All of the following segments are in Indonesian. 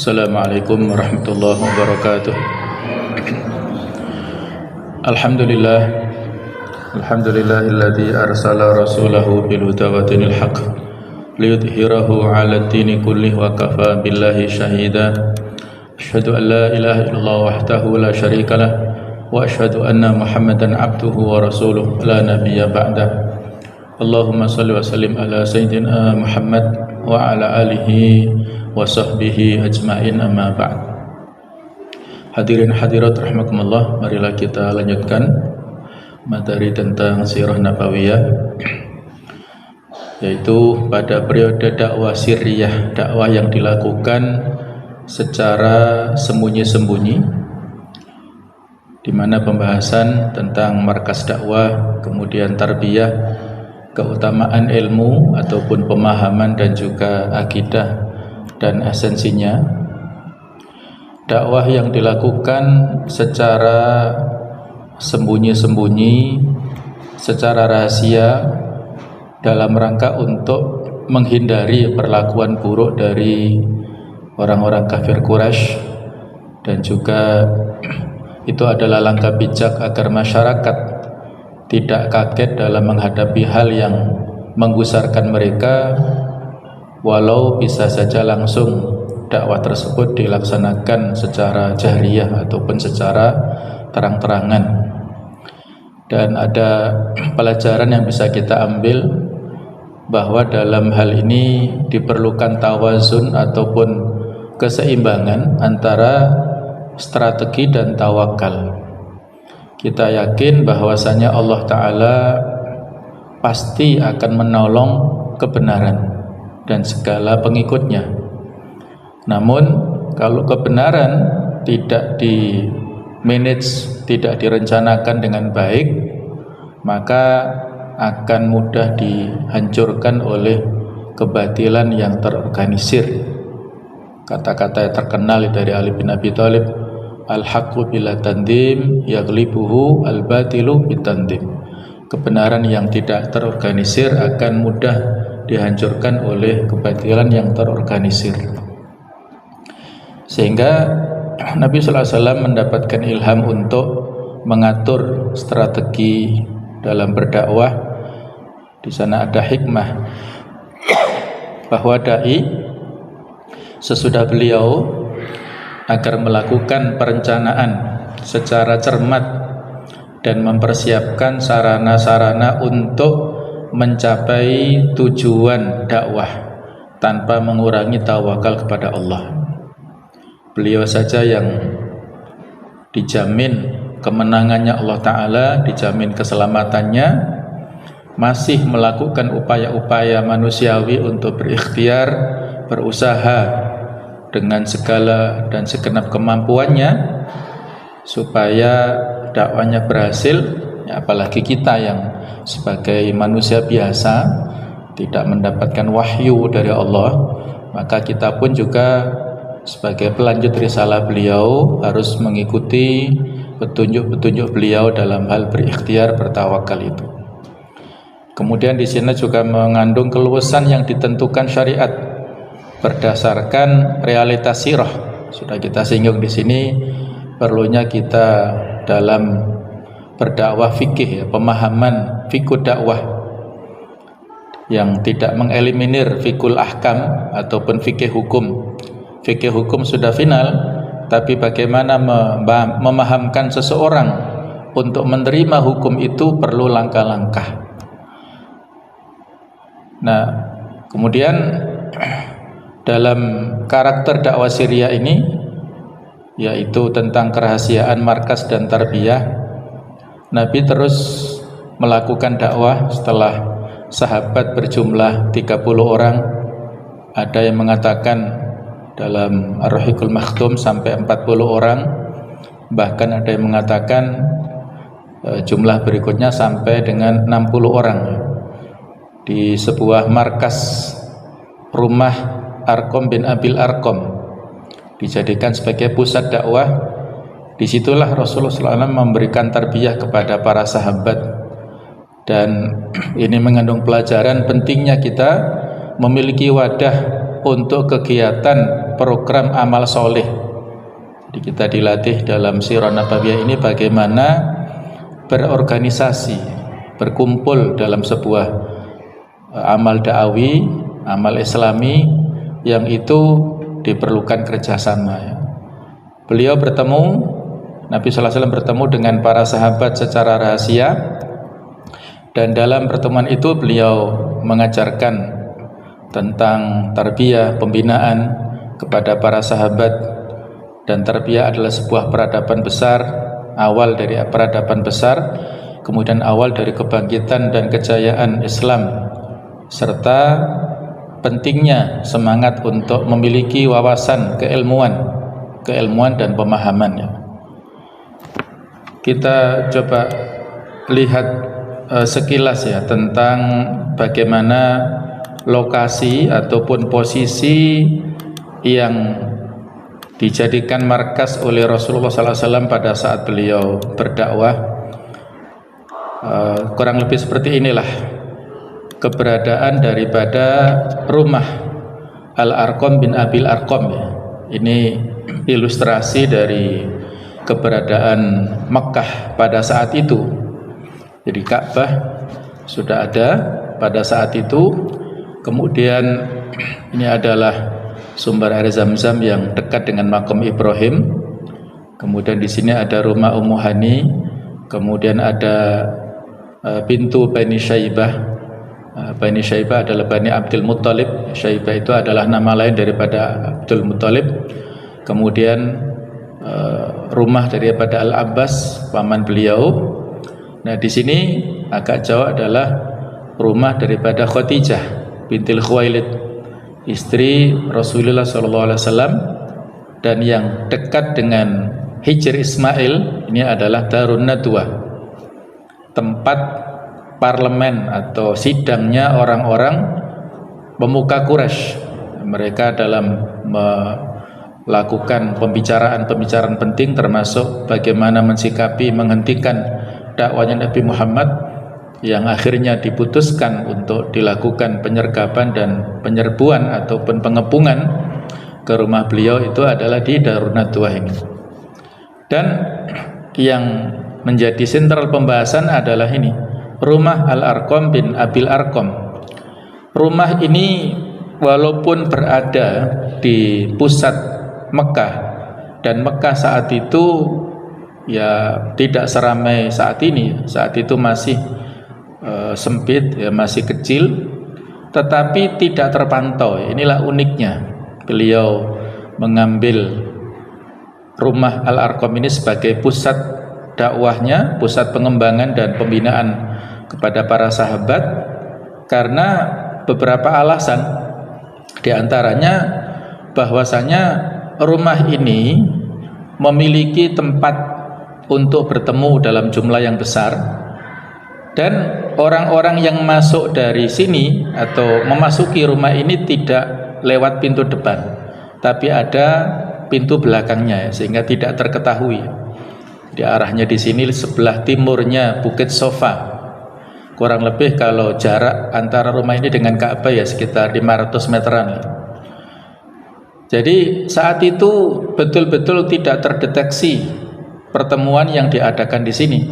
Assalamualaikum warahmatullahi wabarakatuh. Alhamdulillah, alhamdulillahilladzi arsala rasulahu bil huda wa dinil haqq liyudhhirahu 'ala ad-dini kullih wa kafa billahi shahida. Asyhadu an la ilaha illallah wahdahu la syarika lah wa asyhadu anna Muhammadan 'abduhu wa rasuluh la nabiyya ba'dah. Allahumma shalli wa sallim ala sayyidina Muhammad wa ala alihi wa sahbihi ajma'in, amma ba'd. Hadirin hadirat rahimakumullah, marilah kita lanjutkan materi tentang sirah nabawiyah, yaitu pada periode dakwah sirriyah, dakwah yang dilakukan secara sembunyi-sembunyi, di mana pembahasan tentang markas dakwah, kemudian tarbiyah, keutamaan ilmu ataupun pemahaman dan juga akidah dan esensinya. Dakwah yang dilakukan secara sembunyi-sembunyi, secara rahasia, dalam rangka untuk menghindari perlakuan buruk dari orang-orang kafir Quraisy, dan juga itu adalah langkah bijak agar masyarakat tidak kaget dalam menghadapi hal yang menggusarkan mereka, walau bisa saja langsung dakwah tersebut dilaksanakan secara jahriyah ataupun secara terang-terangan. Dan ada pelajaran yang bisa kita ambil, bahwa dalam hal ini diperlukan tawazun ataupun keseimbangan antara strategi dan tawakal. Kita yakin bahwasanya Allah Ta'ala pasti akan menolong kebenaran dan segala pengikutnya. Namun kalau kebenaran tidak di-manage, tidak direncanakan dengan baik, maka akan mudah dihancurkan oleh kebatilan yang terorganisir. Kata-kata yang terkenal dari Ali bin Abi Thalib, al-haqqu bila tandim yaghlibuhu al-batilu bitandim. Kebenaran yang tidak terorganisir akan mudah dihancurkan oleh kebatilan yang terorganisir. Sehingga Nabi sallallahu alaihi wasallam mendapatkan ilham untuk mengatur strategi dalam berdakwah. Di sana ada hikmah bahwa dai sesudah beliau agar melakukan perencanaan secara cermat dan mempersiapkan sarana-sarana untuk mencapai tujuan dakwah tanpa mengurangi tawakal kepada Allah. Beliau saja yang dijamin kemenangannya Allah Ta'ala, dijamin keselamatannya, masih melakukan upaya-upaya manusiawi untuk berikhtiar, berusaha dengan segala dan segenap kemampuannya supaya dakwanya berhasil. Ya, apalagi kita yang sebagai manusia biasa tidak mendapatkan wahyu dari Allah, maka kita pun juga sebagai pelanjut risalah beliau harus mengikuti petunjuk-petunjuk beliau dalam hal berikhtiar, bertawakal itu. Kemudian di sini juga mengandung keluasan yang ditentukan syariat berdasarkan realitas sirah. Sudah kita singgung di sini, perlunya kita dalam berdakwah fikih, ya, pemahaman fikih dakwah yang tidak mengeliminir fikul ahkam ataupun fikih hukum. Fikih hukum sudah final, tapi bagaimana memahamkan seseorang untuk menerima hukum itu perlu langkah-langkah. Nah, kemudian dalam karakter dakwah sirriyah ini, yaitu tentang kerahasiaan markas dan tarbiyah, Nabi terus melakukan dakwah setelah sahabat berjumlah 30 orang. Ada yang mengatakan dalam Ar-Rahiqul Makhtum sampai 40 orang, bahkan ada yang mengatakan jumlah berikutnya sampai dengan 60 orang. Di sebuah markas rumah Arqam bin Abil Arqam dijadikan sebagai pusat dakwah. Disitulah Rasulullah SAW memberikan tarbiyah kepada para sahabat, dan ini mengandung pelajaran pentingnya kita memiliki wadah untuk kegiatan program amal soleh. Jadi kita dilatih dalam sirah nabawiyah ini bagaimana berorganisasi, berkumpul dalam sebuah amal da'awi, amal islami yang itu diperlukan kerjasama ya. Beliau bertemu, Nabi SAW bertemu dengan para sahabat secara rahasia, dan dalam pertemuan itu beliau mengajarkan tentang tarbiyah, pembinaan kepada para sahabat. Dan tarbiyah adalah sebuah peradaban besar, awal dari peradaban besar, kemudian awal dari kebangkitan dan kejayaan Islam, serta pentingnya semangat untuk memiliki wawasan keilmuan dan pemahamannya. Kita coba lihat sekilas ya tentang bagaimana lokasi ataupun posisi yang dijadikan markas oleh Rasulullah SAW pada saat beliau berdakwah. Kurang lebih seperti inilah keberadaan daripada rumah Al-Arqam bin Abil Arqam ya. Ini ilustrasi dari keberadaan Mekah pada saat itu. Jadi Ka'bah sudah ada pada saat itu. Kemudian ini adalah sumber air Zam-Zam yang dekat dengan makam Ibrahim. Kemudian di sini ada rumah Ummu Hani. Kemudian ada pintu Bani Syaibah. Bani Syaibah adalah Bani Abdul Muttalib. Syaibah itu adalah nama lain daripada Abdul Muttalib. Kemudian rumah daripada Al-Abbas, paman beliau. Nah, di sini agak jauh adalah rumah daripada Khadijah bintil Khuwailid, istri Rasulullah SAW. Dan yang dekat dengan Hijr Ismail ini adalah Darun Nadwa, tempat parlemen atau sidangnya orang-orang pemuka Quraisy. Mereka dalam melakukan pembicaraan penting, termasuk bagaimana mensikapi menghentikan dakwanya Nabi Muhammad yang akhirnya diputuskan untuk dilakukan penyergapan dan penyerbuan ataupun pengepungan ke rumah beliau itu adalah di Darun Nadwa ini. Dan yang menjadi sentral pembahasan adalah ini, rumah Al-Arqam bin Abil Arqam. Rumah ini walaupun berada di pusat Mekah, dan Mekah saat itu ya tidak seramai saat ini. Saat itu masih sempit ya, masih kecil, tetapi tidak terpantau. Inilah uniknya beliau mengambil rumah Al-Arqam ini sebagai pusat dakwahnya, pusat pengembangan dan pembinaan kepada para sahabat, karena beberapa alasan. Di antaranya bahwasanya rumah ini memiliki tempat untuk bertemu dalam jumlah yang besar, dan orang-orang yang masuk dari sini atau memasuki rumah ini tidak lewat pintu depan, tapi ada pintu belakangnya ya, sehingga tidak terketahui. Di arahnya di sini sebelah timurnya Bukit Sofa. Kurang lebih kalau jarak antara rumah ini dengan Ka'bah ya sekitar 500 meteran. Jadi saat itu betul-betul tidak terdeteksi pertemuan yang diadakan di sini.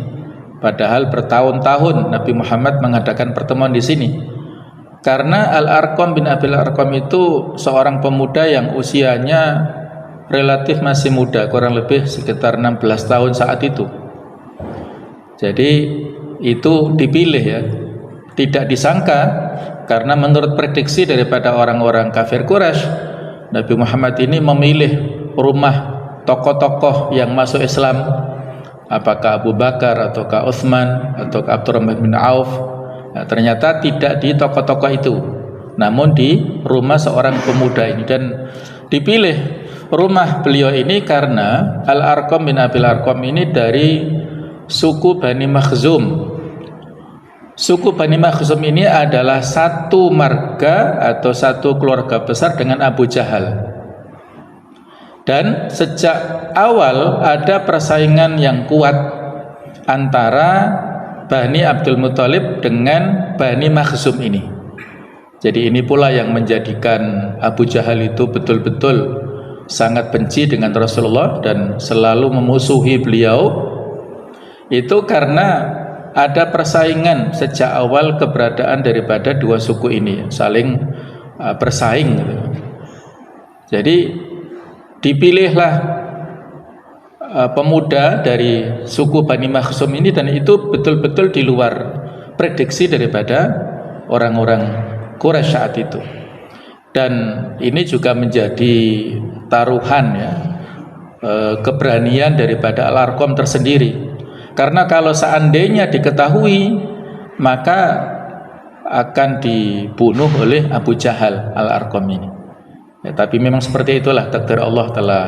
Padahal bertahun-tahun Nabi Muhammad mengadakan pertemuan di sini. Karena Al-Arqam bin Abil Arqam itu seorang pemuda yang usianya relatif masih muda, kurang lebih sekitar 16 tahun saat itu. Jadi itu dipilih ya, tidak disangka, karena menurut prediksi daripada orang-orang kafir Quraisy, Nabi Muhammad ini memilih rumah tokoh-tokoh yang masuk Islam, apakah Abu Bakar ataukah Utsman ataukah Abdurrahman bin Auf. Nah, ternyata tidak di tokoh-tokoh itu, namun di rumah seorang pemuda ini. Dan dipilih rumah beliau ini karena Al-Arqam bin Abil Arqam ini dari suku Bani Makhzum. Suku Bani Makhzum ini adalah satu marga atau satu keluarga besar dengan Abu Jahal. Dan sejak awal ada persaingan yang kuat antara Bani Abdul Muthalib dengan Bani Makhzum ini. Jadi ini pula yang menjadikan Abu Jahal itu betul-betul sangat benci dengan Rasulullah dan selalu memusuhi beliau, itu karena ada persaingan sejak awal keberadaan daripada dua suku ini, saling bersaing gitu. Jadi dipilihlah pemuda dari suku Bani Makhzum ini, dan itu betul-betul di luar prediksi daripada orang-orang Quraisy saat itu. Dan ini juga menjadi taruhan ya, keberanian daripada Al-Arqam tersendiri. Karena kalau seandainya diketahui, maka akan dibunuh oleh Abu Jahal Al-Arqam ini. Ya, tapi memang seperti itulah takdir Allah telah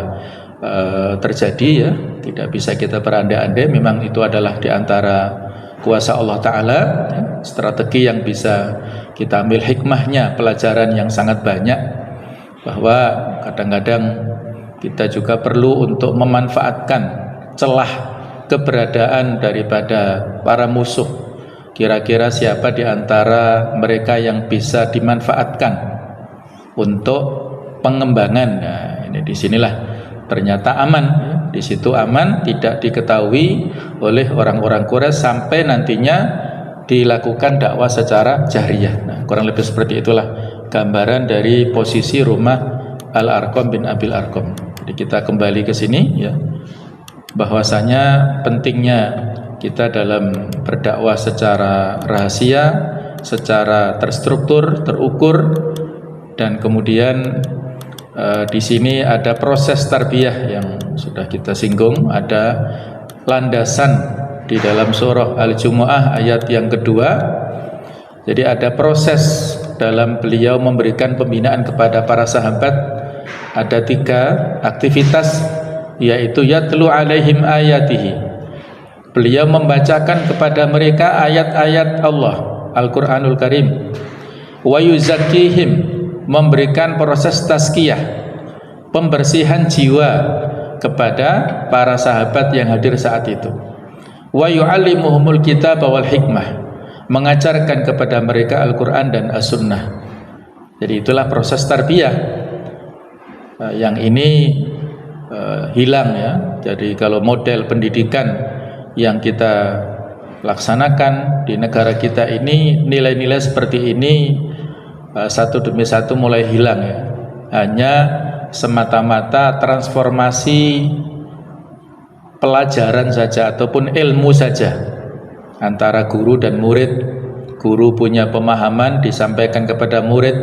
terjadi ya, tidak bisa kita berandai-andai. Memang itu adalah diantara kuasa Allah Ta'ala ya, strategi yang bisa kita ambil hikmahnya, pelajaran yang sangat banyak, bahwa kadang-kadang kita juga perlu untuk memanfaatkan celah keberadaan daripada para musuh. Kira-kira siapa di antara mereka yang bisa dimanfaatkan untuk pengembangan. Nah, ini disinilah ternyata aman ya. Di situ aman, tidak diketahui oleh orang-orang Quraisy sampai nantinya dilakukan dakwah secara jahriyah. Nah, kurang lebih seperti itulah gambaran dari posisi rumah Al-Arqam bin Abil Arqam. Jadi kita kembali ke sini ya, bahwasanya pentingnya kita dalam berdakwah secara rahasia, secara terstruktur, terukur, dan kemudian di sini ada proses tarbiyah yang sudah kita singgung, ada landasan di dalam surah Al-Jumu'ah ayat yang kedua. Jadi ada proses dalam beliau memberikan pembinaan kepada para sahabat. Ada 3 aktivitas, yaitu yatlu alaihim ayatihi, beliau membacakan kepada mereka ayat-ayat Allah Al-Quranul Karim. Wa yuzakkihim, memberikan proses tazkiyah, pembersihan jiwa kepada para sahabat yang hadir saat itu. Wa yu'allimuhumul kitab wal hikmah, mengajarkan kepada mereka Al-Quran dan As-Sunnah. Jadi itulah proses tarbiyah yang ini hilang ya. Jadi kalau model pendidikan yang kita laksanakan di negara kita ini, nilai-nilai seperti ini satu demi satu mulai hilang ya. Hanya semata-mata transformasi pelajaran saja ataupun ilmu saja antara guru dan murid. Guru punya pemahaman, disampaikan kepada murid,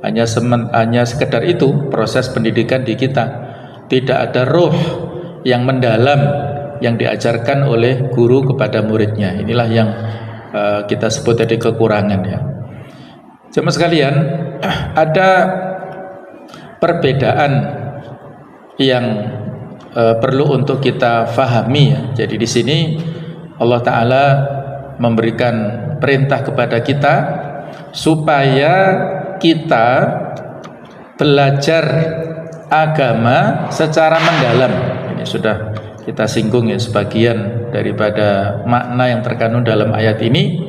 hanya sekedar itu proses pendidikan di kita. Tidak ada ruh yang mendalam yang diajarkan oleh guru kepada muridnya. Inilah yang kita sebut tadi kekurangan ya. Jemaah sekalian, ada perbedaan yang perlu untuk kita fahami ya. Jadi di sini Allah Ta'ala memberikan perintah kepada kita supaya kita belajar agama secara mendalam. Ini sudah kita singgung ya sebagian daripada makna yang terkandung dalam ayat ini.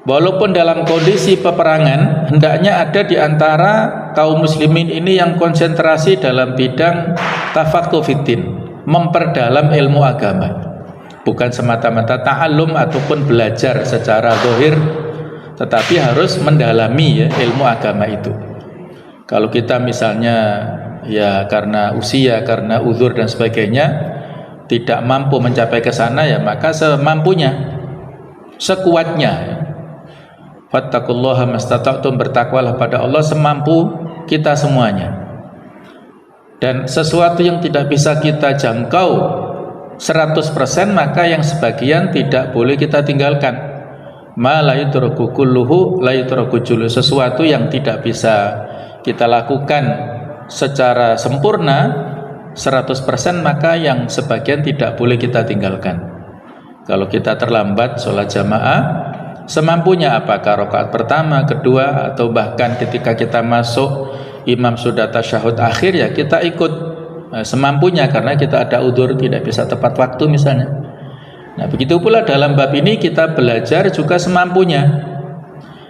Walaupun dalam kondisi peperangan, hendaknya ada di antara kaum muslimin ini yang konsentrasi dalam bidang tafaqquh fiddin, memperdalam ilmu agama, bukan semata-mata ta'allum ataupun belajar secara zahir, tetapi harus mendalami ya ilmu agama itu. Kalau kita misalnya ya karena usia, karena uzur dan sebagainya tidak mampu mencapai ke sana, ya maka semampunya, sekuatnya ya. Fattaqullaha mastata'tum, bertakwalah pada Allah semampu kita semuanya. Dan sesuatu yang tidak bisa kita jangkau 100%, maka yang sebagian tidak boleh kita tinggalkan. Ma la yutraku kulluhu la yutraku jullu, sesuatu yang tidak bisa kita lakukan secara sempurna 100%, maka yang sebagian tidak boleh kita tinggalkan. Kalau kita terlambat sholat jamaah, semampunya, apakah rakaat pertama, kedua, atau bahkan ketika kita masuk imam sudah tasyahud akhir, ya kita ikut semampunya karena kita ada udzur, tidak bisa tepat waktu misalnya. Nah, begitu pula dalam bab ini kita belajar juga semampunya.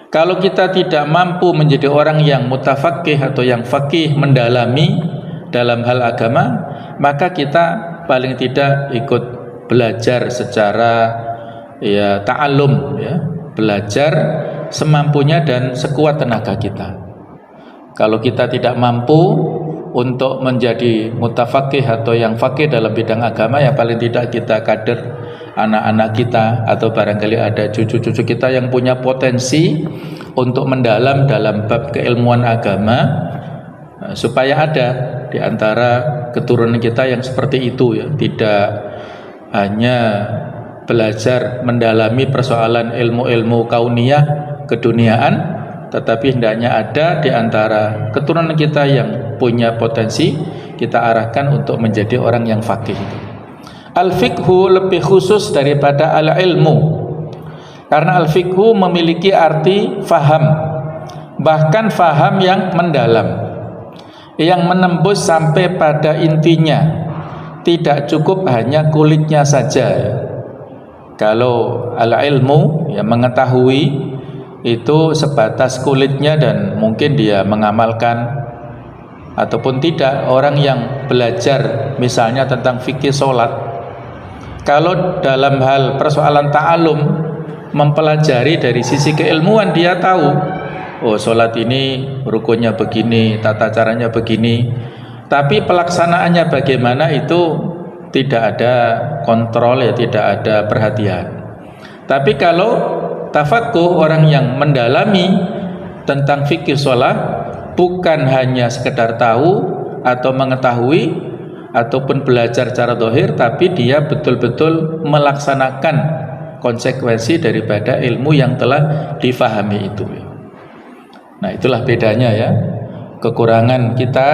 Kalau kita tidak mampu menjadi orang yang mutafaqih atau yang faqih, mendalami, dalam hal agama, maka kita paling tidak ikut belajar secara ya ta'allum, ya, belajar semampunya dan sekuat tenaga kita. Kalau kita tidak mampu untuk menjadi mutafaqih atau yang faqih dalam bidang agama, ya paling tidak kita kader anak-anak kita atau barangkali ada cucu-cucu kita yang punya potensi untuk mendalam dalam bab keilmuan agama, supaya ada di antara keturunan kita yang seperti itu, ya, tidak hanya belajar mendalami persoalan ilmu-ilmu kauniyah keduniaan, tetapi hendaknya ada di antara keturunan kita yang punya potensi, kita arahkan untuk menjadi orang yang faqih. Al-fiqhu lebih khusus daripada al-ilmu, karena al-fiqhu memiliki arti faham, bahkan faham yang mendalam, yang menembus sampai pada intinya, tidak cukup hanya kulitnya saja. Kalau al-ilmu, ya, mengetahui, itu sebatas kulitnya dan mungkin dia mengamalkan ataupun tidak. Orang yang belajar misalnya tentang fikih sholat, kalau dalam hal persoalan ta'alum, mempelajari dari sisi keilmuan, dia tahu, oh sholat ini rukunnya begini, tata caranya begini, tapi pelaksanaannya bagaimana itu tidak ada kontrol, ya, tidak ada perhatian. Tapi kalau tafaqquh, orang yang mendalami tentang fikih sholat, bukan hanya sekedar tahu atau mengetahui ataupun belajar cara zahir, tapi dia betul-betul melaksanakan konsekuensi daripada ilmu yang telah difahami itu. Nah, itulah bedanya, ya, kekurangan kita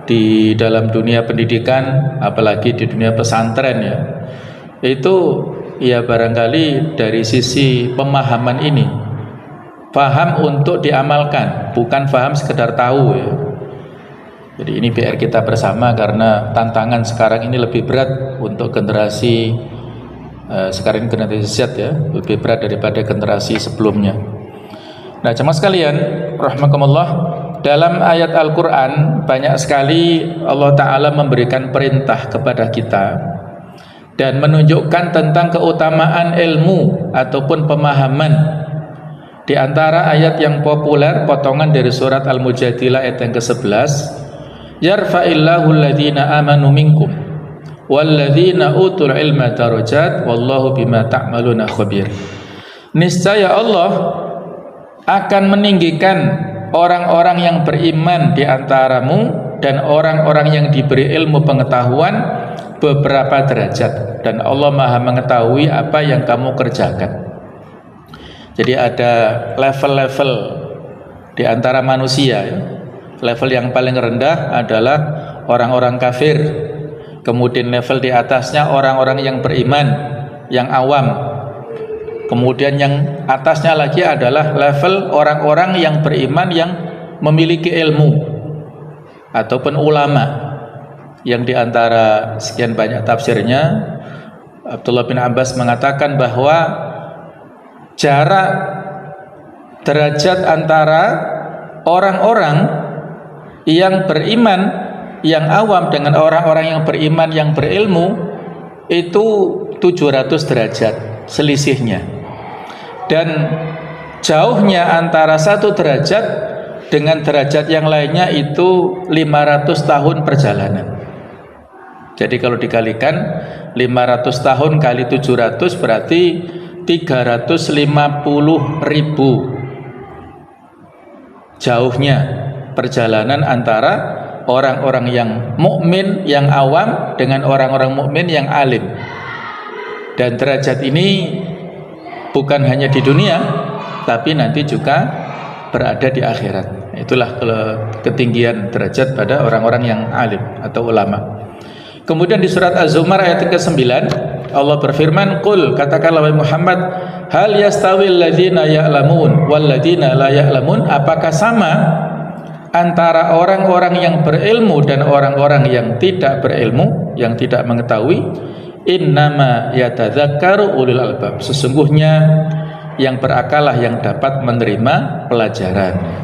di dalam dunia pendidikan, apalagi di dunia pesantren, ya, itu ya barangkali dari sisi pemahaman ini, paham untuk diamalkan, bukan paham sekedar tahu, ya. Jadi ini PR kita bersama, karena tantangan sekarang ini lebih berat untuk generasi sekarang, generasi Z, ya, lebih berat daripada generasi sebelumnya. Nah, jemaah sekalian rahimakumullah, dalam ayat Al-Quran banyak sekali Allah Ta'ala memberikan perintah kepada kita dan menunjukkan tentang keutamaan ilmu ataupun pemahaman. Di antara ayat yang populer, potongan dari surat Al-Mujadilah ayat yang ke-11, yarfa'illahu alladhina amanu minkum walladhina utul ilma darajat wallahu bima ta'maluna khabir. Niscaya Allah akan meninggikan orang-orang yang beriman di antaramu dan orang-orang yang diberi ilmu pengetahuan beberapa derajat, dan Allah Maha mengetahui apa yang kamu kerjakan. Jadi ada level-level di antara manusia, ya. Level yang paling rendah adalah orang-orang kafir, kemudian level di atasnya orang-orang yang beriman, yang awam, kemudian yang atasnya lagi adalah level orang-orang yang beriman yang memiliki ilmu ataupun ulama, yang diantara sekian banyak tafsirnya Abdullah bin Abbas mengatakan bahwa jarak derajat antara orang-orang yang beriman yang awam dengan orang-orang yang beriman yang berilmu itu 700 derajat selisihnya, dan jauhnya antara satu derajat dengan derajat yang lainnya itu 500 tahun perjalanan. Jadi kalau dikalikan 500 tahun kali 700 berarti 350.000 jauhnya perjalanan antara orang-orang yang mukmin yang awam dengan orang-orang mukmin yang alim. Dan derajat ini bukan hanya di dunia, tapi nanti juga berada di akhirat. Itulah ketinggian derajat pada orang-orang yang alim atau ulama. Kemudian di surat Az-Zumar ayat ke-9 Allah berfirman, "Qul," katakanlah wahai Muhammad, "hal yastawil ladzina ya'lamun wal ladzina la ya'lamun?" Apakah sama antara orang-orang yang berilmu dan orang-orang yang tidak berilmu, yang tidak mengetahui? Innama yatadzakkaru ulul albab. Sesungguhnya yang berakallah yang dapat menerima pelajaran.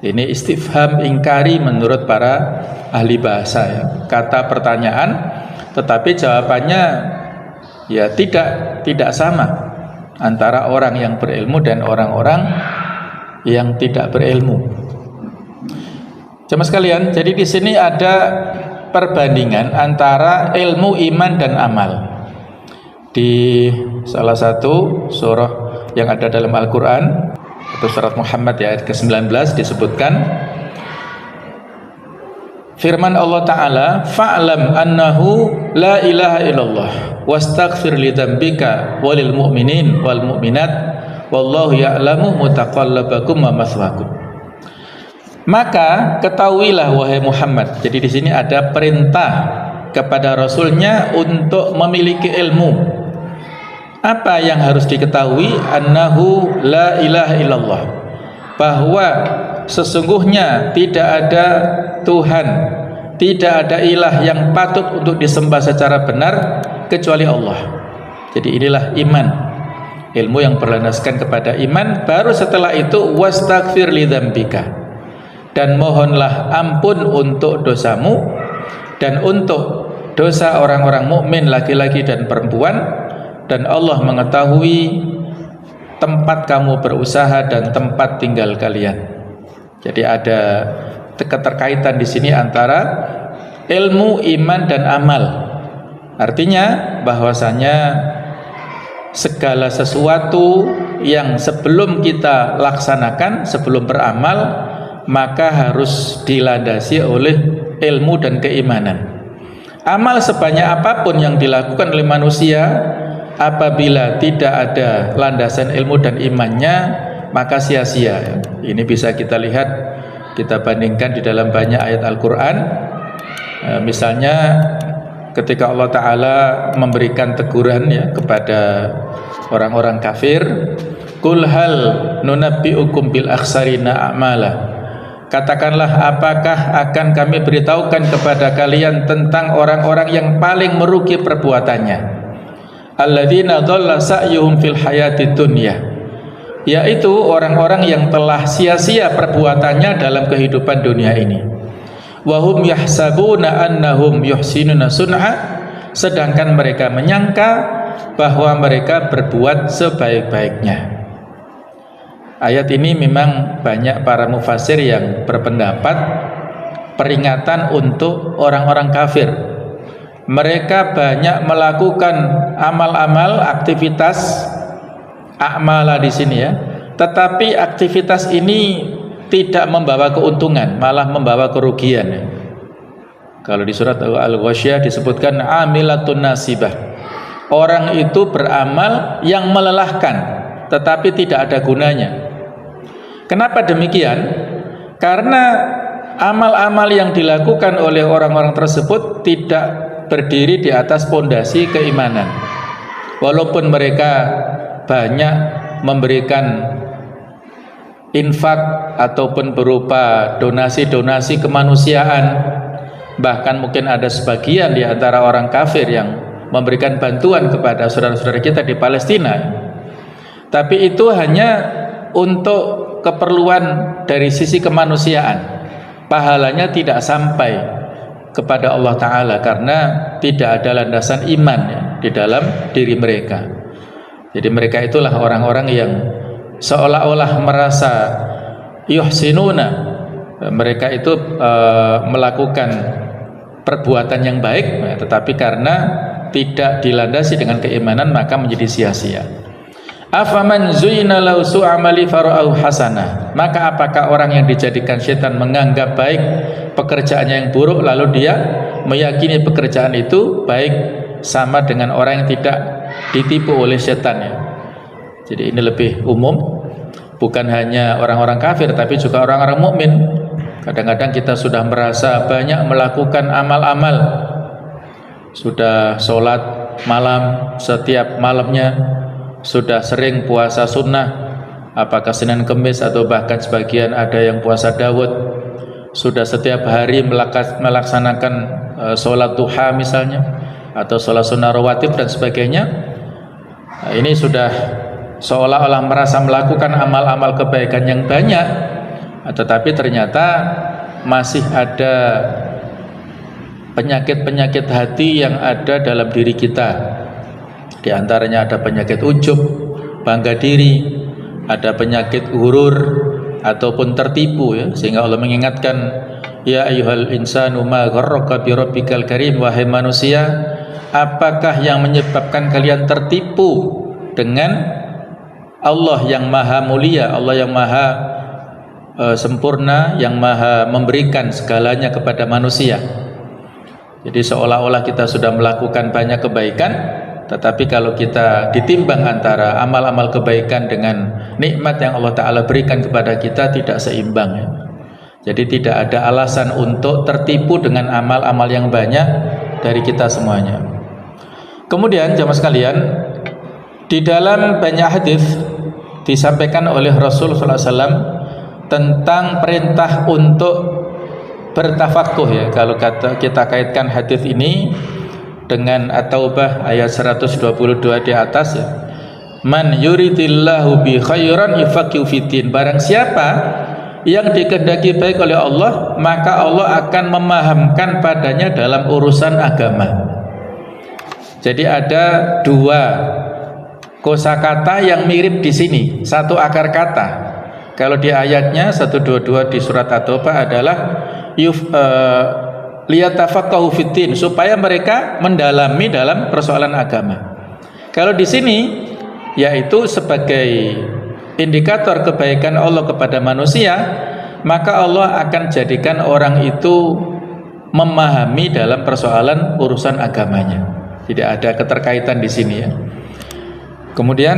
Ini istifham ingkari menurut para ahli bahasa ya. Kata pertanyaan tetapi jawabannya ya tidak sama antara orang yang berilmu dan orang-orang yang tidak berilmu. Jemaah sekalian, jadi di sini ada perbandingan antara ilmu, iman dan amal. Di salah satu surah yang ada dalam Al-Qur'an atau surat Muhammad ya, ayat ke-19 disebutkan firman Allah Ta'ala, fa'lam annahu la ilaha illallah wastaghfir li dzambika walil mu'minin wal mu'minat wallahu ya'lamu mutaqallabakum wa mathwaakum. Maka ketahuilah wahai Muhammad. Jadi di sini ada perintah kepada Rasulnya untuk memiliki ilmu. Apa yang harus diketahui? Annahu la ilaha illallah, bahwa sesungguhnya tidak ada Tuhan, tidak ada ilah yang patut untuk disembah secara benar kecuali Allah. Jadi inilah iman, ilmu yang berlandaskan kepada iman. Baru setelah itu wastaghfir li dzambika, dan mohonlah ampun untuk dosamu dan untuk dosa orang-orang mukmin laki-laki dan perempuan, dan Allah mengetahui tempat kamu berusaha dan tempat tinggal kalian. Jadi ada keterkaitan di sini antara ilmu, iman dan amal. Artinya bahwasanya segala sesuatu yang sebelum kita laksanakan, sebelum beramal, maka harus dilandasi oleh ilmu dan keimanan. Amal sebanyak apapun yang dilakukan oleh manusia, apabila tidak ada landasan ilmu dan imannya, maka sia-sia. Ini bisa kita lihat, kita bandingkan di dalam banyak ayat Al-Quran. Misalnya ketika Allah Ta'ala memberikan teguran ya kepada orang-orang kafir, Qul hal nunabbi'ukum bil akhsarina a'mala, katakanlah apakah akan kami beritahukan kepada kalian tentang orang-orang yang paling merugi perbuatannya, alladzina dhalla sa'yuhum fil hayatid dunya, yaitu orang-orang yang telah sia-sia perbuatannya dalam kehidupan dunia ini. Wahum yahsabuna annahum yuhsinuna sun'a, sedangkan mereka menyangka bahwa mereka berbuat sebaik-baiknya. Ayat ini memang banyak para mufasir yang berpendapat peringatan untuk orang-orang kafir. Mereka banyak melakukan amal-amal, aktivitas, a'mala di sini ya, tetapi aktivitas ini tidak membawa keuntungan, malah membawa kerugian ya. Kalau di surat Al-Ghasyiyah disebutkan amilatun nasibah, orang itu beramal yang melelahkan tetapi tidak ada gunanya. Kenapa demikian? Karena amal-amal yang dilakukan oleh orang-orang tersebut tidak berdiri di atas pondasi keimanan. Walaupun mereka banyak memberikan infak ataupun berupa donasi-donasi kemanusiaan, bahkan mungkin ada sebagian di antara orang kafir yang memberikan bantuan kepada saudara-saudara kita di Palestina, tapi itu hanya untuk keperluan dari sisi kemanusiaan. Pahalanya tidak sampai kepada Allah Ta'ala karena tidak ada landasan iman ya, di dalam diri mereka. Jadi mereka itulah orang-orang yang seolah-olah merasa yuhsinuna, mereka itu melakukan perbuatan yang baik, tetapi karena tidak dilandasi dengan keimanan maka menjadi sia-sia. Afaman zuyina lahu su'amali fara'ahu hasanah, maka apakah orang yang dijadikan syaitan menganggap baik pekerjaannya yang buruk lalu dia meyakini pekerjaan itu baik, sama dengan orang yang tidak ditipu oleh syaitan ya. Jadi ini lebih umum, bukan hanya orang-orang kafir tapi juga orang-orang mukmin. Kadang-kadang kita sudah merasa banyak melakukan amal-amal, sudah sholat malam setiap malamnya, sudah sering puasa sunnah, apakah Senin Kemis atau bahkan sebagian ada yang puasa Daud, sudah setiap hari melaksanakan sholat duha misalnya, atau sholat sunnah rawatib dan sebagainya. Nah, ini sudah seolah-olah merasa melakukan amal-amal kebaikan yang banyak, Tetapi ternyata masih ada penyakit-penyakit hati yang ada dalam diri kita. Di antaranya ada penyakit ujub, bangga diri, ada penyakit gurur ataupun tertipu, ya. Sehingga Allah mengingatkan, ya ayyuhal insanu ma gharraka bi rabbikal karim, wahai manusia, apakah yang menyebabkan kalian tertipu dengan Allah yang maha mulia, Allah yang maha sempurna, yang maha memberikan segalanya kepada manusia. Jadi seolah-olah kita sudah melakukan banyak kebaikan, tetapi kalau kita ditimbang antara amal-amal kebaikan dengan nikmat yang Allah Ta'ala berikan kepada kita, tidak seimbang, ya. Jadi tidak ada alasan untuk tertipu dengan amal-amal yang banyak dari kita semuanya. Kemudian jamaah sekalian, di dalam banyak hadis disampaikan oleh Rasul SAW tentang perintah untuk bertafakuh, ya. Kalau kita kaitkan hadis ini dengan At-Taubah ayat 122 di atas, ya. Man yuridillahu bi khairan yufaqihu fiddin. Barang siapa yang dikehendaki baik oleh Allah, maka Allah akan memahamkan padanya dalam urusan agama. Jadi ada dua kosakata yang mirip di sini, satu akar kata. Kalau di ayatnya 122 di surat At-Taubah adalah liyatafaqahu fiddin, supaya mereka mendalami dalam persoalan agama. Kalau di sini yaitu sebagai indikator kebaikan Allah kepada manusia, maka Allah akan jadikan orang itu memahami dalam persoalan urusan agamanya. Tidak ada keterkaitan di sini, ya. Kemudian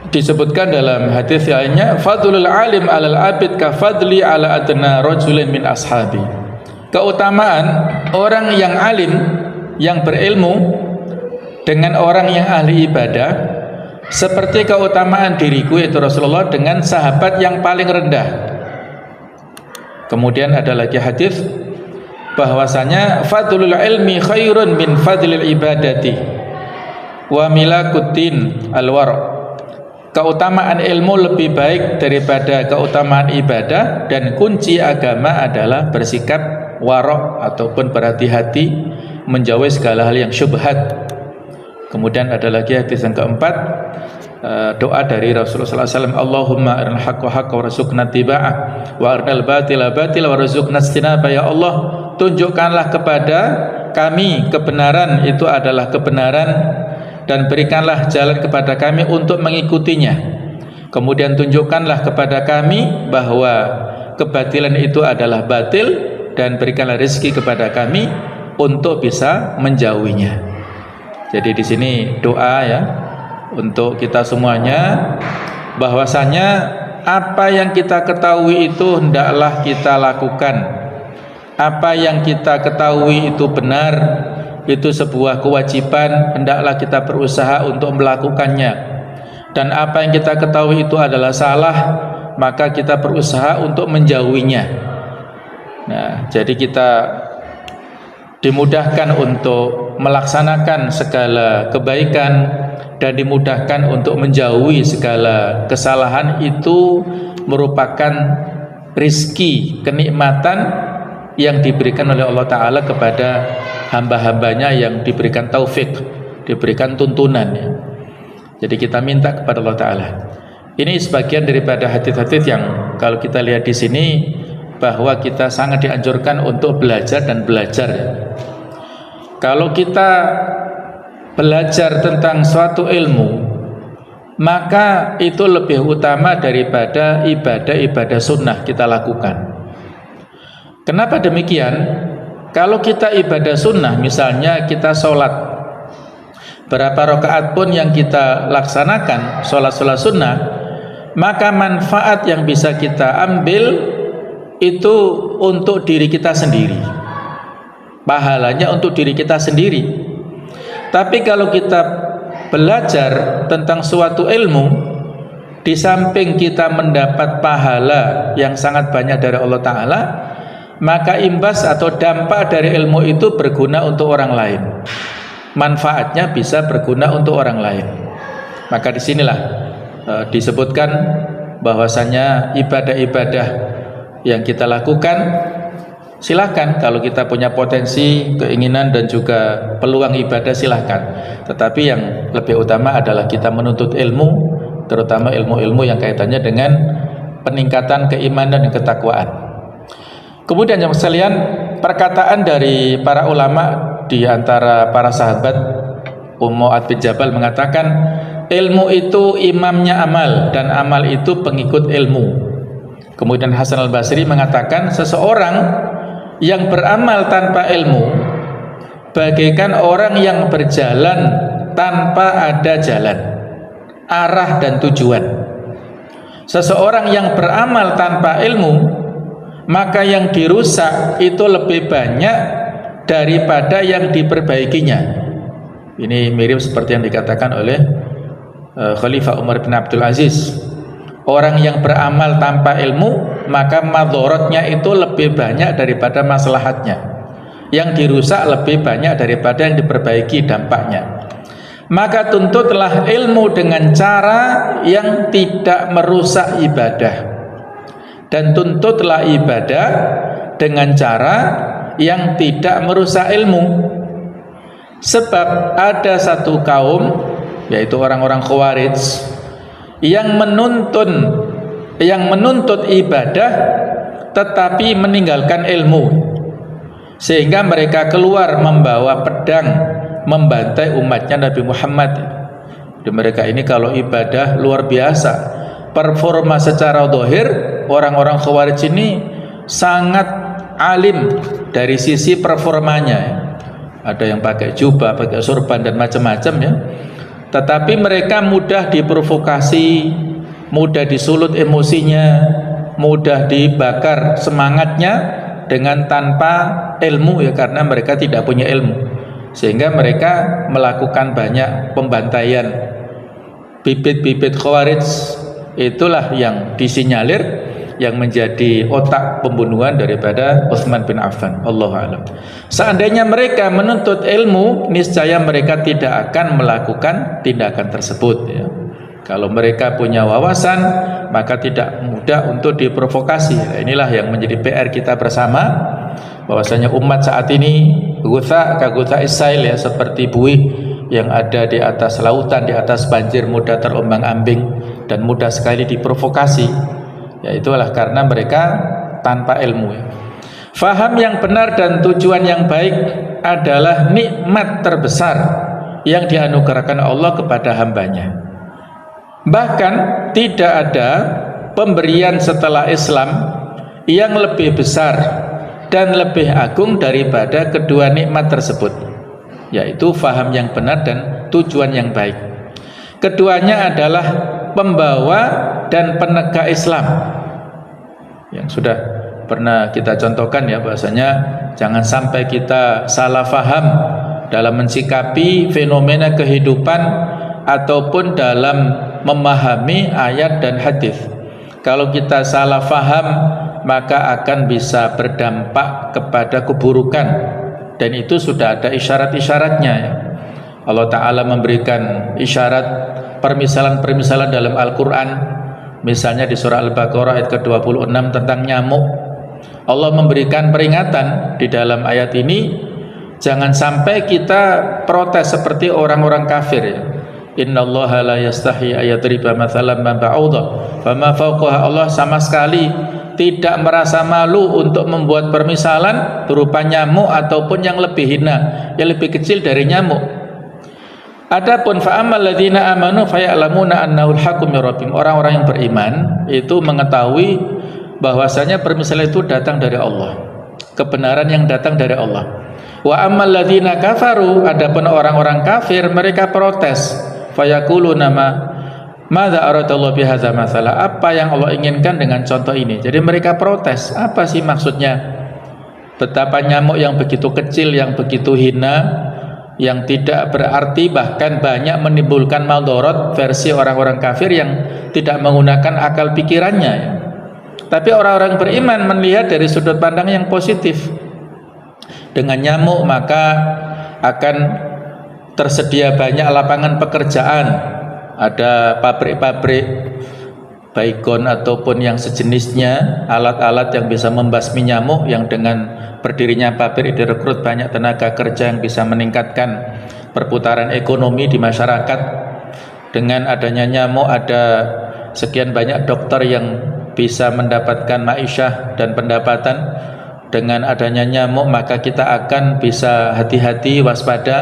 disebutkan dalam hadis lainnya, fadlul alim 'alal 'abid ka fadli 'ala adna rajulin min ashabi. Keutamaan orang yang alim, yang berilmu dengan orang yang ahli ibadah seperti keutamaan diriku, yaitu Rasulullah, dengan sahabat yang paling rendah. Kemudian ada lagi hadis bahwasanya fadlul ilmi khairun min fadlil ibadati wa milakuddin alwar. Keutamaan ilmu lebih baik daripada keutamaan ibadah, dan kunci agama adalah bersikap warok ataupun berhati-hati menjauhi segala hal yang syubhat. Kemudian ada lagi hadis yang keempat, doa dari Rasulullah SAW, Allahumma arinal haqqa haqqa warzuqna tiba'ah wa arinal batila batila warzuqna istinabah. Ya Allah, tunjukkanlah kepada kami kebenaran itu adalah kebenaran, dan berikanlah jalan kepada kami untuk mengikutinya. Kemudian tunjukkanlah kepada kami bahwa kebatilan itu adalah batil, dan berikanlah rezeki kepada kami untuk bisa menjauhinya. Jadi di sini doa, ya, untuk kita semuanya, bahwasanya apa yang kita ketahui itu hendaklah kita lakukan. Apa yang kita ketahui itu benar, itu sebuah kewajiban, hendaklah kita berusaha untuk melakukannya. Dan apa yang kita ketahui itu adalah salah, maka kita berusaha untuk menjauhinya. Nah, jadi kita dimudahkan untuk melaksanakan segala kebaikan dan dimudahkan untuk menjauhi segala kesalahan. Itu merupakan rizki, kenikmatan yang diberikan oleh Allah Ta'ala kepada hamba-hambanya yang diberikan taufik, diberikan tuntunan, ya. Jadi kita minta kepada Allah Ta'ala. Ini sebagian daripada hadis-hadis yang kalau kita lihat di sini, bahwa kita sangat dianjurkan untuk belajar dan belajar, ya. Kalau kita belajar tentang suatu ilmu, maka itu lebih utama daripada ibadah-ibadah sunnah kita lakukan. Kenapa demikian? Kalau kita ibadah sunnah, misalnya kita sholat, berapa rakaat pun yang kita laksanakan, sholat-sholat sunnah, maka manfaat yang bisa kita ambil itu untuk diri kita sendiri, pahalanya untuk diri kita sendiri. Tapi kalau kita belajar tentang suatu ilmu, di samping kita mendapat pahala yang sangat banyak dari Allah Ta'ala, maka imbas atau dampak dari ilmu itu berguna untuk orang lain. Manfaatnya bisa berguna untuk orang lain. Maka disinilah disebutkan bahwasanya ibadah-ibadah yang kita lakukan, silahkan. Kalau kita punya potensi, keinginan dan juga peluang ibadah, silahkan. Tetapi yang lebih utama adalah kita menuntut ilmu, terutama ilmu-ilmu yang kaitannya dengan peningkatan keimanan dan ketakwaan. Kemudian yang sekalian, perkataan dari para ulama, di antara para sahabat, Mu'adz bin Jabal mengatakan, ilmu itu imamnya amal dan amal itu pengikut ilmu. Kemudian Hasan al-Basri mengatakan, seseorang yang beramal tanpa ilmu bagaikan orang yang berjalan tanpa ada jalan, arah dan tujuan. Seseorang yang beramal tanpa ilmu, maka yang dirusak itu lebih banyak daripada yang diperbaikinya. Ini mirip seperti yang dikatakan oleh Khalifah Umar bin Abdul Aziz. Orang yang beramal tanpa ilmu, maka madharatnya itu lebih banyak daripada maslahatnya. Yang dirusak lebih banyak daripada yang diperbaiki dampaknya. Maka tuntutlah ilmu dengan cara yang tidak merusak ibadah, dan tuntutlah ibadah dengan cara yang tidak merusak ilmu. Sebab ada satu kaum, yaitu orang-orang Khawarij, yang menuntut ibadah tetapi meninggalkan ilmu, sehingga mereka keluar membawa pedang membantai umatnya Nabi Muhammad. Dan mereka ini kalau ibadah luar biasa, performa secara zahir. Orang-orang Khawarij ini sangat alim dari sisi performanya. Ada yang pakai jubah, pakai sorban dan macam-macam ya. Tetapi mereka mudah diprovokasi, mudah disulut emosinya, mudah dibakar semangatnya dengan tanpa ilmu ya, karena mereka tidak punya ilmu. Sehingga mereka melakukan banyak pembantaian. Bibit-bibit Khawarij itulah yang disinyalir yang menjadi otak pembunuhan daripada Utsman bin Affan. Allahu a'lam. Seandainya mereka menuntut ilmu, niscaya mereka tidak akan melakukan tindakan tersebut ya. Kalau mereka punya wawasan, maka tidak mudah untuk diprovokasi. Nah, inilah yang menjadi PR kita bersama, bahwasanya umat saat ini gutha isail ya, seperti buih yang ada di atas lautan, di atas banjir, mudah terombang-ambing dan mudah sekali diprovokasi. Ya itulah karena mereka tanpa ilmu ya. Faham yang benar dan tujuan yang baik adalah nikmat terbesar yang dianugerahkan Allah kepada hambanya. Bahkan tidak ada pemberian setelah Islam yang lebih besar dan lebih agung daripada kedua nikmat tersebut, yaitu faham yang benar dan tujuan yang baik. Keduanya adalah pembawa dan penegak Islam, yang sudah pernah kita contohkan ya, bahasanya jangan sampai kita salah faham dalam mensikapi fenomena kehidupan ataupun dalam memahami ayat dan hadis. Kalau kita salah faham, maka akan bisa berdampak kepada keburukan, dan itu sudah ada isyarat-isyaratnya ya. Allah Ta'ala memberikan isyarat permisalan-permisalan dalam Al-Quran. Misalnya di surah Al-Baqarah ayat ke-26 tentang nyamuk. Allah memberikan peringatan di dalam ayat ini, jangan sampai kita protes seperti orang-orang kafir ya. Innallaha la yastahi ayadriba mathalan ma ba'udah fama fawqaha. Allah sama sekali tidak merasa malu untuk membuat permisalan berupa nyamuk ataupun yang lebih hina, yang lebih kecil dari nyamuk. Adapun fa'amal ladzina amanu faya'lamuna annahul haqqu mir rabbihim. Orang-orang yang beriman itu mengetahui bahwasanya permisalan itu datang dari Allah, kebenaran yang datang dari Allah. Wa ammal ladzina kafaru, adapun orang-orang kafir mereka protes. Fayaquluna madza aradallahu bihadza masalah. Apa yang Allah inginkan dengan contoh ini? Jadi mereka protes, apa sih maksudnya? Betapa nyamuk yang begitu kecil, yang begitu hina, yang tidak berarti, bahkan banyak menimbulkan maldorot, versi orang-orang kafir yang tidak menggunakan akal pikirannya ya. Tapi orang-orang beriman melihat dari sudut pandang yang positif. Dengan nyamuk maka akan tersedia banyak lapangan pekerjaan, ada pabrik-pabrik baygon ataupun yang sejenisnya, alat-alat yang bisa membasmi nyamuk, yang dengan berdirinya pabrik direkrut banyak tenaga kerja yang bisa meningkatkan perputaran ekonomi di masyarakat. Dengan adanya nyamuk ada sekian banyak dokter yang bisa mendapatkan ma'isyah dan pendapatan. Dengan adanya nyamuk maka kita akan bisa hati-hati, waspada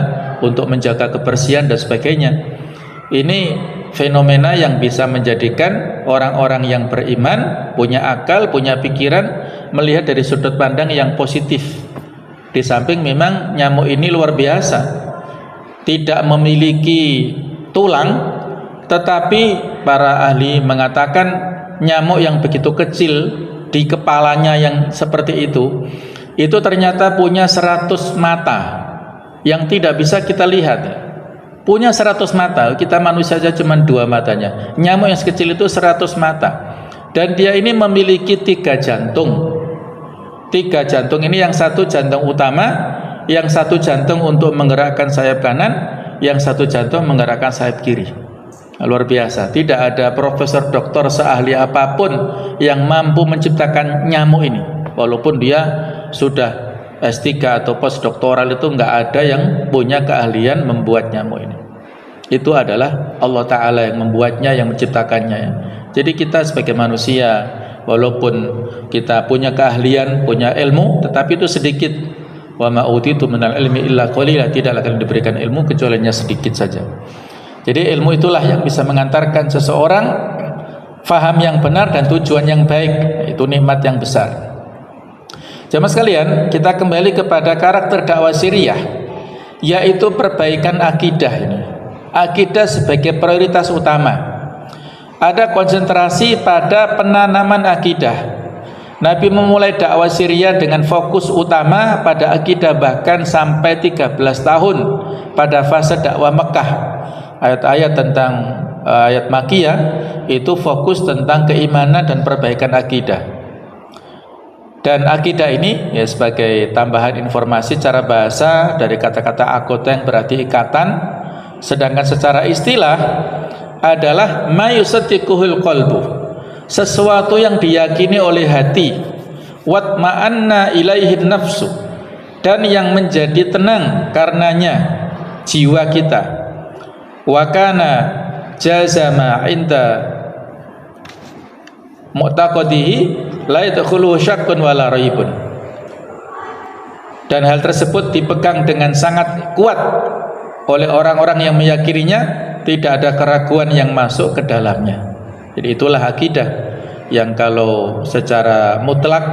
untuk menjaga kebersihan dan sebagainya. Ini fenomena yang bisa menjadikan orang-orang yang beriman, punya akal, punya pikiran, melihat dari sudut pandang yang positif. Di samping memang nyamuk ini luar biasa, tidak memiliki tulang, tetapi para ahli mengatakan nyamuk yang begitu kecil di kepalanya yang seperti itu ternyata punya 100 mata yang tidak bisa kita lihat. Punya 100 mata, kita manusia saja cuma 2 matanya. Nyamuk yang sekecil itu 100 mata. Dan dia ini memiliki 3 jantung. 3 jantung ini, yang satu jantung utama, yang satu jantung untuk menggerakkan sayap kanan, yang satu jantung menggerakkan sayap kiri. Luar biasa. Tidak ada profesor doktor seahli apapun yang mampu menciptakan nyamuk ini. Walaupun dia sudah S3 atau postdoktoral, itu nggak ada yang punya keahlian membuat nyamuk ini. Itu adalah Allah Ta'ala yang membuatnya, yang menciptakannya. Jadi kita sebagai manusia, walaupun kita punya keahlian, punya ilmu, tetapi itu sedikit. Wa ma utitu minal ilmi illa qalila, tidaklah akan diberikan ilmu kecuali hanya sedikit saja. Jadi ilmu itulah yang bisa mengantarkan seseorang faham yang benar dan tujuan yang baik. Itu nikmat yang besar. Jamaah sekalian, kita kembali kepada karakter dakwah Siriyah, yaitu perbaikan akidah ini. Akidah sebagai prioritas utama. Ada konsentrasi pada penanaman akidah. Nabi memulai dakwah Siriyah dengan fokus utama pada akidah, bahkan sampai 13 tahun pada fase dakwah Mekah. Ayat-ayat tentang ayat Makkiyah itu fokus tentang keimanan dan perbaikan akidah. Dan akidah ini ya sebagai tambahan informasi cara bahasa dari kata-kata akoda yang berarti ikatan, sedangkan secara istilah adalah mayusaddiquhul qalbu, sesuatu yang diyakini oleh hati, watma'anna ilaihi nafsu, dan yang menjadi tenang karenanya jiwa kita. Wa kana jazama inda mu'taqadihi la yadkhulu syakkun wala raibun. Dan hal tersebut dipegang dengan sangat kuat oleh orang-orang yang meyakininya, tidak ada keraguan yang masuk ke dalamnya. Jadi itulah akidah yang kalau secara mutlak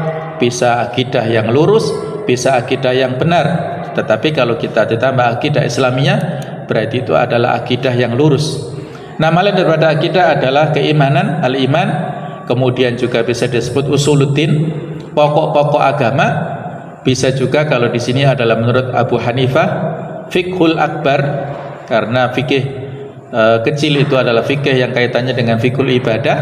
bisa akidah yang lurus, bisa akidah yang benar. Tetapi kalau kita ditambah akidah Islamiyah, berarti itu adalah akidah yang lurus. Nama lain daripada akidah adalah keimanan, al-iman. Kemudian juga bisa disebut usuluddin, pokok-pokok agama. Bisa juga kalau di sini adalah menurut Abu Hanifah fiqhul akbar, karena fikih kecil itu adalah fikih yang kaitannya dengan fikul ibadah,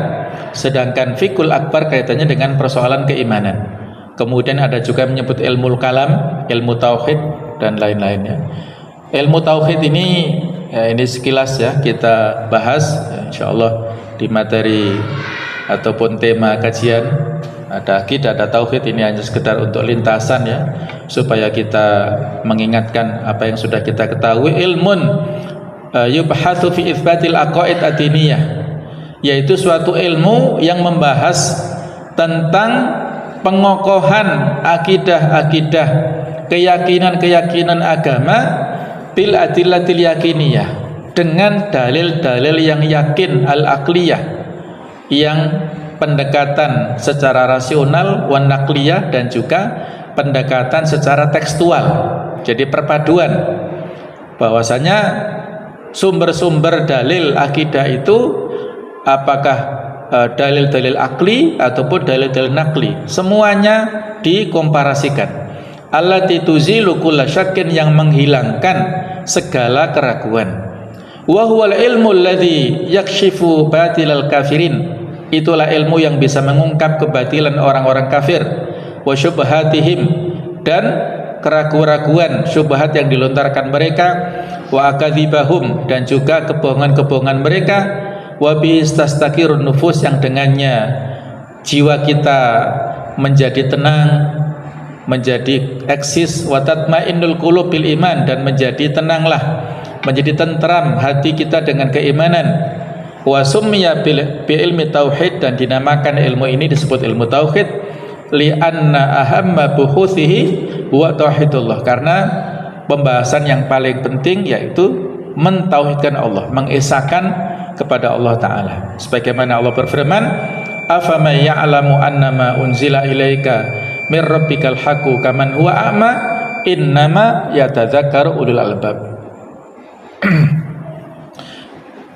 sedangkan fikul akbar kaitannya dengan persoalan keimanan. Kemudian ada juga menyebut ilmu kalam, ilmu tauhid dan lain-lainnya. Ilmu tauhid ini ya, ini sekilas ya kita bahas ya, insyaallah di materi ataupun tema kajian. Ada akidah, ada tauhid, ini hanya sekedar untuk lintasan ya, supaya kita mengingatkan apa yang sudah kita ketahui. Ilmun yubhatsu fi itsbatil aqaid adiniyah, yaitu suatu ilmu yang membahas tentang pengokohan akidah-akidah, keyakinan-keyakinan agama bil adillatil yakiniyah, dengan dalil-dalil yang yakin, al-aqliyah, yang pendekatan secara rasional, wan naqliyah, dan juga pendekatan secara tekstual. Jadi perpaduan bahwasanya sumber-sumber dalil akidah itu apakah dalil-dalil akli ataupun dalil-dalil naqli, semuanya dikomparasikan. Allati tuzilu kulla syakkin, yang menghilangkan segala keraguan. Wa huwal ilmu alladhi yakshifu batilal kafirin, itulah ilmu yang bisa mengungkap kebatilan orang-orang kafir, wa syubhatihim, dan keraguan-raguan syubhat yang dilontarkan mereka, wa akadzibahum, dan juga kebohongan-kebohongan mereka, wa bi tastakirun nufus, yang dengannya jiwa kita menjadi tenang, menjadi eksis, wa tatmainnul qulub bil iman, dan menjadi tenanglah, menjadi tentram hati kita dengan keimanan. Wa summiya bi ilmi tauhid, dan dinamakan ilmu ini disebut ilmu tauhid, li anna ahamma buhuthihi huwa tauhidullah, karena pembahasan yang paling penting yaitu mentauhidkan Allah, mengesahkan kepada Allah Ta'ala. Sebagaimana Allah berfirman, afama ya'lamu annama unzila ilaika mir rabbikal haqqu kaman huwa a'ma innama yatadzakkaru ulul albab.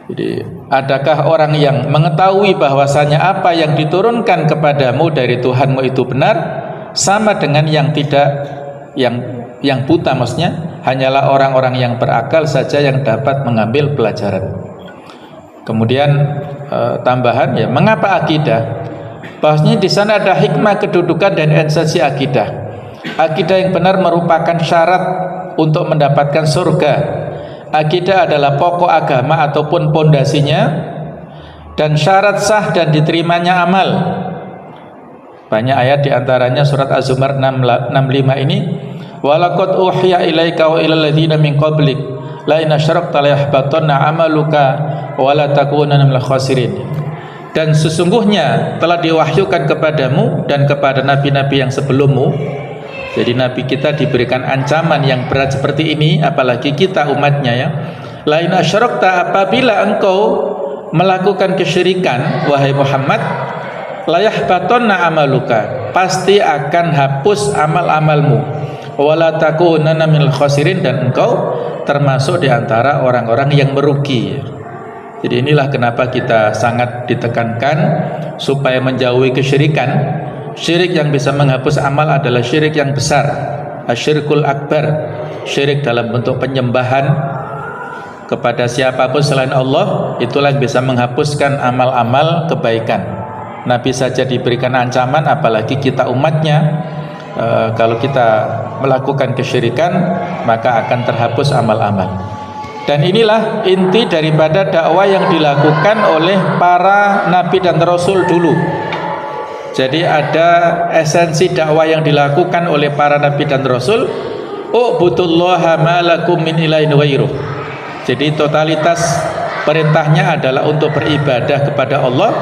Jadi, adakah orang yang mengetahui bahwasanya apa yang diturunkan kepadamu dari Tuhanmu itu benar, sama dengan yang tidak, yang buta, maksudnya hanyalah orang-orang yang berakal saja yang dapat mengambil pelajaran. Kemudian tambahan, ya, mengapa akidah? Bahwasanya di sana ada hikmah kedudukan dan esensi akidah. Akidah yang benar merupakan syarat untuk mendapatkan surga. Akidah adalah pokok agama ataupun pondasinya, dan syarat sah dan diterimanya amal. Banyak ayat, diantaranya surat Az-Zumar 65 ini, walaqad uhiya ilaika wa ilal ladzina min qablik la in asyrakta la yahbatanna amaluka wa la takunanna minal khasirin. Dan sesungguhnya telah diwahyukan kepadamu dan kepada nabi-nabi yang sebelummu. Jadi nabi kita diberikan ancaman yang berat seperti ini, apalagi kita umatnya, ya. La in asyrakta, apabila engkau melakukan kesyirikan wahai Muhammad, la yahbatanna amaluka, pasti akan hapus amal-amalmu, wala takunanna minal khasirin, dan engkau termasuk di antara orang-orang yang merugi. Jadi inilah kenapa kita sangat ditekankan supaya menjauhi kesyirikan. Syirik yang bisa menghapus amal adalah syirik yang besar, asyirkul akbar, syirik dalam bentuk penyembahan kepada siapapun selain Allah. Itulah yang bisa menghapuskan amal-amal kebaikan. Nabi saja diberikan ancaman, apalagi kita umatnya. Kalau kita melakukan kesyirikan, maka akan terhapus amal-amal. Dan inilah inti daripada dakwah yang dilakukan oleh para nabi dan rasul dulu. Jadi ada esensi dakwah yang dilakukan oleh para nabi dan rasul, u'budullaha ma lakum min ilahin ghairuh. Jadi totalitas perintahnya adalah untuk beribadah kepada Allah,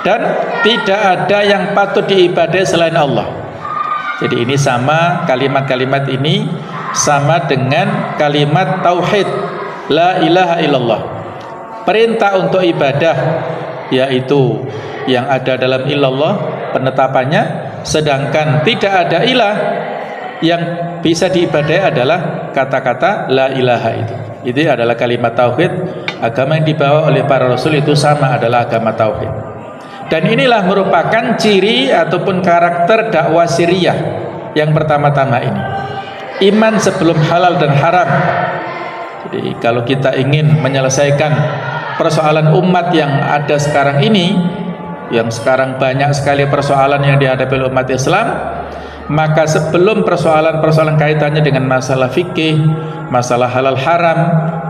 dan tidak ada yang patut diibadai selain Allah. Jadi ini sama, kalimat-kalimat ini sama dengan kalimat tauhid, la ilaha illallah. Perintah untuk ibadah, yaitu yang ada dalam illallah penetapannya, sedangkan tidak ada ilah, yang bisa diibadai adalah kata-kata la ilaha itu. Itu adalah kalimat tauhid. Agama yang dibawa oleh para rasul itu sama, adalah agama tauhid. Dan inilah merupakan ciri ataupun karakter dakwah siriyah yang pertama-tama ini. Iman sebelum halal dan haram. Jadi kalau kita ingin menyelesaikan persoalan umat yang ada sekarang ini, yang sekarang banyak sekali persoalan yang dihadapi oleh umat Islam, maka sebelum persoalan-persoalan kaitannya dengan masalah fikih, masalah halal haram,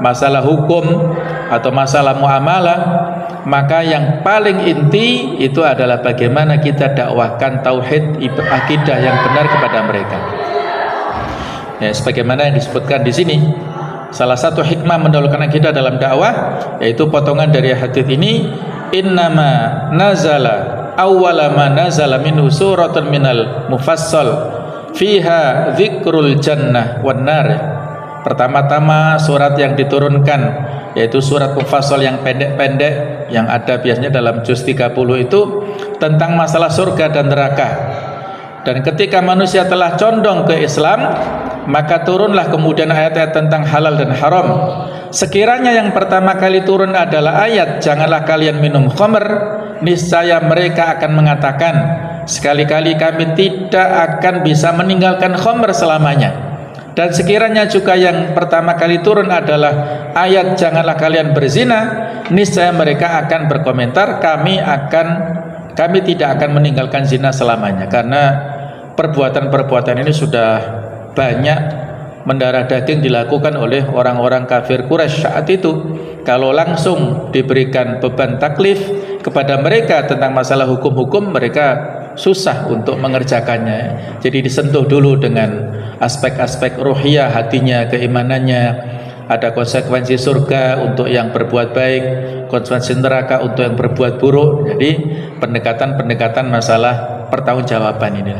masalah hukum, atau masalah muamalah, maka yang paling inti itu adalah bagaimana kita dakwahkan tauhid, akidah yang benar kepada mereka. Ya, sebagaimana yang disebutkan di sini, salah satu hikmah mendahulukan akidah dalam dakwah, yaitu potongan dari hadis ini, innama nazala awwala ma nazala minhu suratun minal mufassal fiha dzikrul jannah wan nar. Pertama-tama surat yang diturunkan, yaitu surat mufassal yang pendek-pendek, yang ada biasanya dalam juz 30 itu, tentang masalah surga dan neraka. Dan ketika manusia telah condong ke Islam, maka turunlah kemudian ayat-ayat tentang halal dan haram. Sekiranya yang pertama kali turun adalah ayat janganlah kalian minum khamr, niscaya mereka akan mengatakan, sekali-kali kami tidak akan bisa meninggalkan khamr selamanya. Dan sekiranya juga yang pertama kali turun adalah ayat janganlah kalian berzina, niscaya mereka akan berkomentar, kami tidak akan meninggalkan zina selamanya. Karena perbuatan-perbuatan ini sudah banyak mendarah daging dilakukan oleh orang-orang kafir Quraisy saat itu. Kalau langsung diberikan beban taklif kepada mereka tentang masalah hukum-hukum, mereka susah untuk mengerjakannya. Jadi disentuh dulu dengan aspek-aspek ruhiyah hatinya, keimanannya. Ada konsekuensi surga untuk yang berbuat baik, konsekuensi neraka untuk yang berbuat buruk. Jadi pendekatan-pendekatan masalah pertanggungjawaban ini.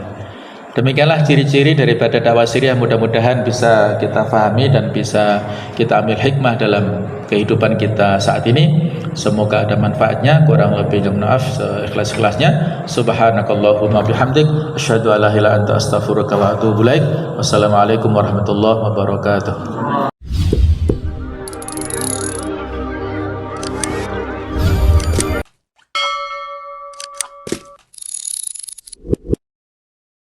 Demikianlah ciri-ciri daripada dakwah siriyah, mudah-mudahan bisa kita fahami dan bisa kita ambil hikmah dalam kehidupan kita saat ini. Semoga ada manfaatnya. Kurang lebih maaf seikhlas-ikhlasnya. Subhanakallahumma bihamdik asyhadu an la ilaha illa anta astaghfiruka wa atubu ilaik. Wassalamualaikum warahmatullahi wabarakatuh.